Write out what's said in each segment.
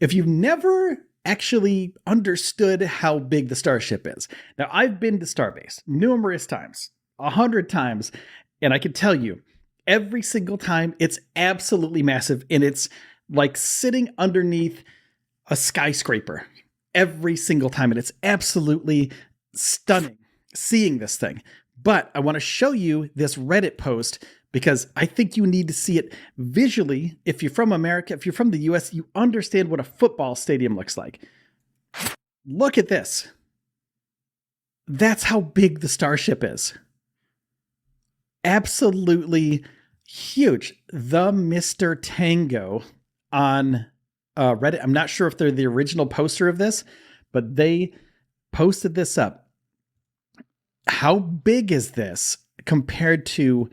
if you've never actually understood how big the Starship is. Now, I've been to Starbase numerous times, 100 times, and I can tell you, every single time it's absolutely massive, and it's like sitting underneath a skyscraper every single time, and it's absolutely stunning seeing this thing. But I want to show you this Reddit post because I think you need to see it visually. If you're from America, if you're from the US, you understand what a football stadium looks like. Look at this. That's how big the Starship is. Absolutely huge. The Mr. Tango on Reddit. I'm not sure if they're the original poster of this, but they posted this up. How big is this compared to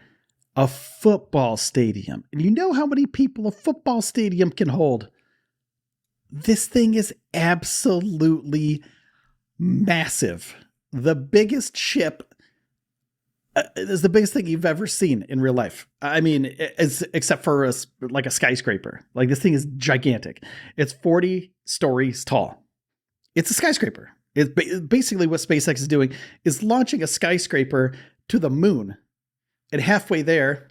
a football stadium? And you know how many people a football stadium can hold? This thing is absolutely massive. The biggest ship is the biggest thing you've ever seen in real life. I mean, except for like a skyscraper. Like, this thing is gigantic. It's 40 stories tall. It's a skyscraper. It's basically what SpaceX is doing is launching a skyscraper to the moon. And halfway there,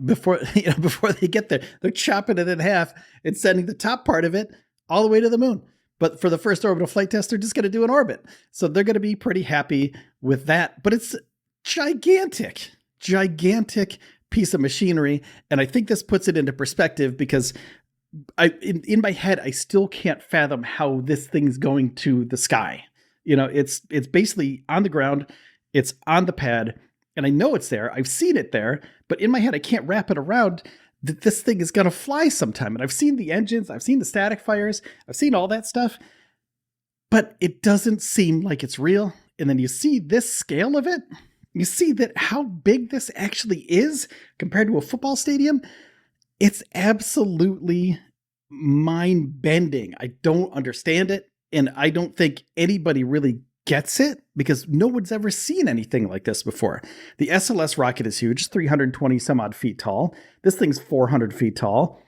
before they get there, they're chopping it in half and sending the top part of it all the way to the moon. But for the first orbital flight test, they're just going to do an orbit. So they're going to be pretty happy with that. But it's gigantic piece of machinery. And I think this puts it into perspective because in my head, I still can't fathom how this thing's going to the sky. It's basically on the ground. It's on the pad. And I know it's there. I've seen it there. But in my head, I can't wrap it around that this thing is going to fly sometime. And I've seen the engines. I've seen the static fires. I've seen all that stuff. But it doesn't seem like it's real. And then you see this scale of it. You see that how big this actually is compared to a football stadium. It's absolutely mind-bending. I don't understand it. And I don't think anybody really gets it because no one's ever seen anything like this before. The SLS rocket is huge, 320 some odd feet tall. This thing's 400 feet tall.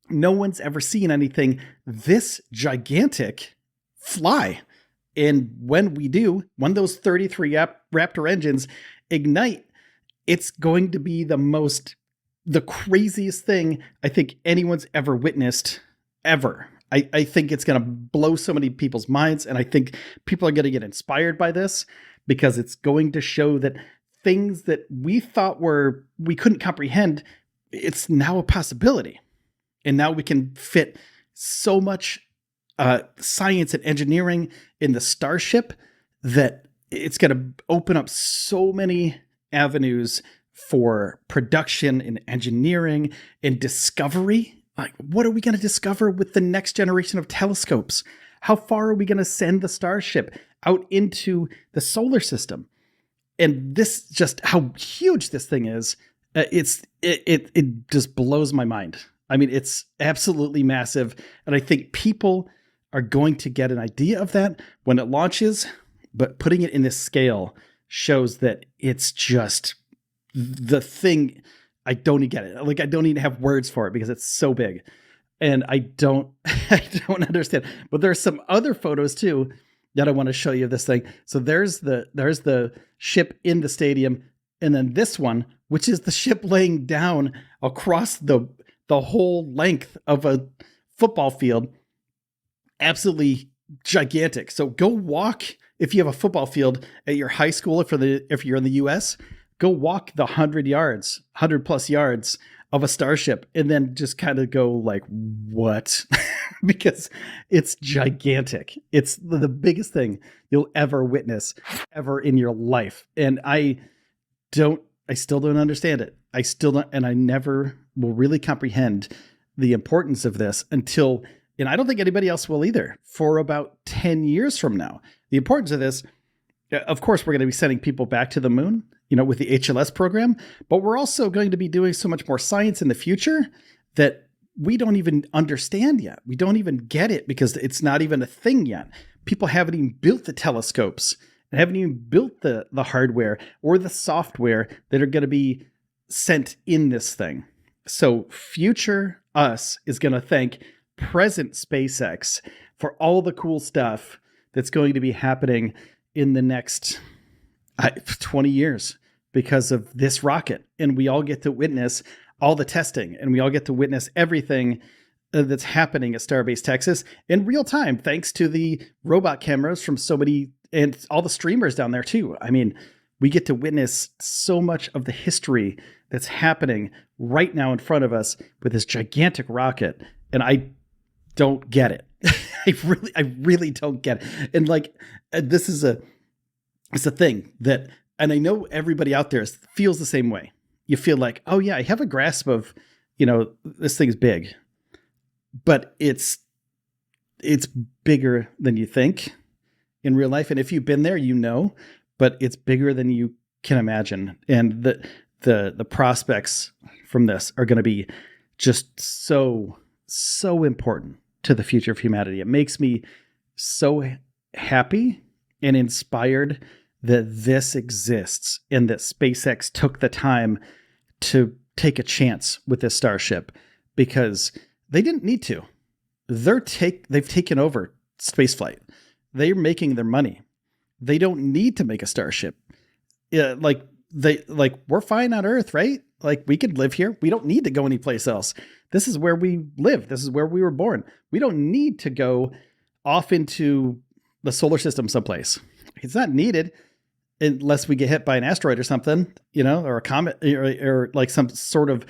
No one's ever seen anything this gigantic fly. And when we do, when those 33 Raptor engines ignite, it's going to be the craziest thing I think anyone's ever witnessed ever. I think it's going to blow so many people's minds, and I think people are going to get inspired by this because it's going to show that things that we thought we couldn't comprehend, it's now a possibility. And now we can fit so much science and engineering in the Starship that it's going to open up so many avenues for production and engineering and discovery. Like, what are we going to discover with the next generation of telescopes? How far are we going to send the Starship out into the solar system? And this, just how huge this thing is, it just blows my mind. I mean, it's absolutely massive. And I think people are going to get an idea of that when it launches, but putting it in this scale shows that it's just the thing. I don't even get it. Like, I don't even have words for it because it's so big. And I don't understand. But there's some other photos too that I want to show you of this thing. So there's the ship in the stadium. And then this one, which is the ship laying down across the whole length of a football field. Absolutely gigantic. So go walk, if you have a football field at your high school, if you're in the US, go walk the 100 plus yards of a Starship and then just kind of go like, what? Because it's gigantic. It's the biggest thing you'll ever witness ever in your life. And I still don't understand it. I still don't, and I never will really comprehend the importance of this until, and I don't think anybody else will either, for about 10 years from now. The importance of this, of course, we're going to be sending people back to the moon, with the HLS program, but we're also going to be doing so much more science in the future that we don't even understand yet. We don't even get it because it's not even a thing yet. People haven't even built the telescopes and haven't even built the hardware or the software that are going to be sent in this thing. So future us is going to thank present SpaceX for all the cool stuff that's going to be happening in the next 20 years because of this rocket. And we all get to witness all the testing, and we all get to witness everything that's happening at Starbase Texas in real time, thanks to the robot cameras from so many, and all the streamers down there too. I mean, we get to witness so much of the history that's happening right now in front of us with this gigantic rocket. And I don't get it. I really don't get it. And like, this is it's a thing that, and I know everybody out there feels the same way. You feel like, oh yeah, I have a grasp of, this thing's big, but it's bigger than you think in real life. And if you've been there, but it's bigger than you can imagine. And the prospects from this are going to be just so important to the future of humanity. It makes me so happy and inspired that this exists and that SpaceX took the time to take a chance with this Starship, because they didn't need to. They've taken over spaceflight. They're making their money. They don't need to make a Starship. We're fine on Earth, right? Like, we could live here. We don't need to go anyplace else. This is where we live. This is where we were born. We don't need to go off into the solar system someplace. It's not needed unless we get hit by an asteroid or something, or a comet, or like some sort of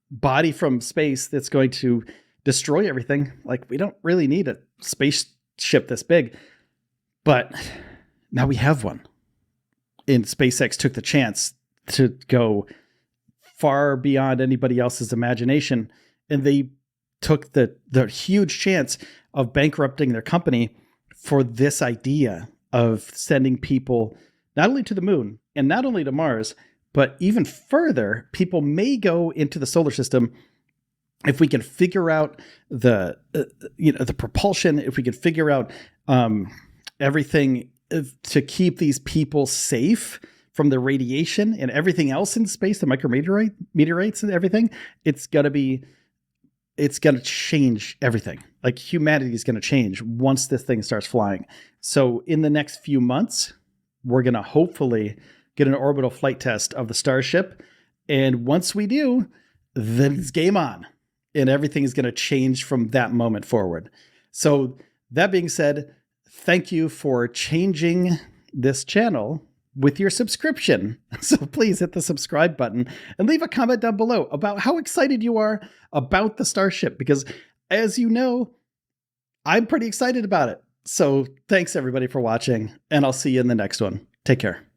body from space that's going to destroy everything. Like, we don't really need a spaceship this big. But now we have one. And SpaceX took the chance to go far beyond anybody else's imagination. And they took the huge chance of bankrupting their company for this idea of sending people not only to the moon and not only to Mars, but even further. People may go into the solar system if we can figure out the propulsion, if we can figure out everything to keep these people safe from the radiation and everything else in space, the meteorites and everything. It's going to change everything. Like, humanity is going to change once this thing starts flying. So in the next few months, we're going to hopefully get an orbital flight test of the Starship. And once we do, then it's game on. And everything is going to change from that moment forward. So that being said, thank you for changing this channel with your subscription. So please hit the subscribe button and leave a comment down below about how excited you are about the Starship, because as you know, I'm pretty excited about it. So thanks everybody for watching, and I'll see you in the next one. Take care.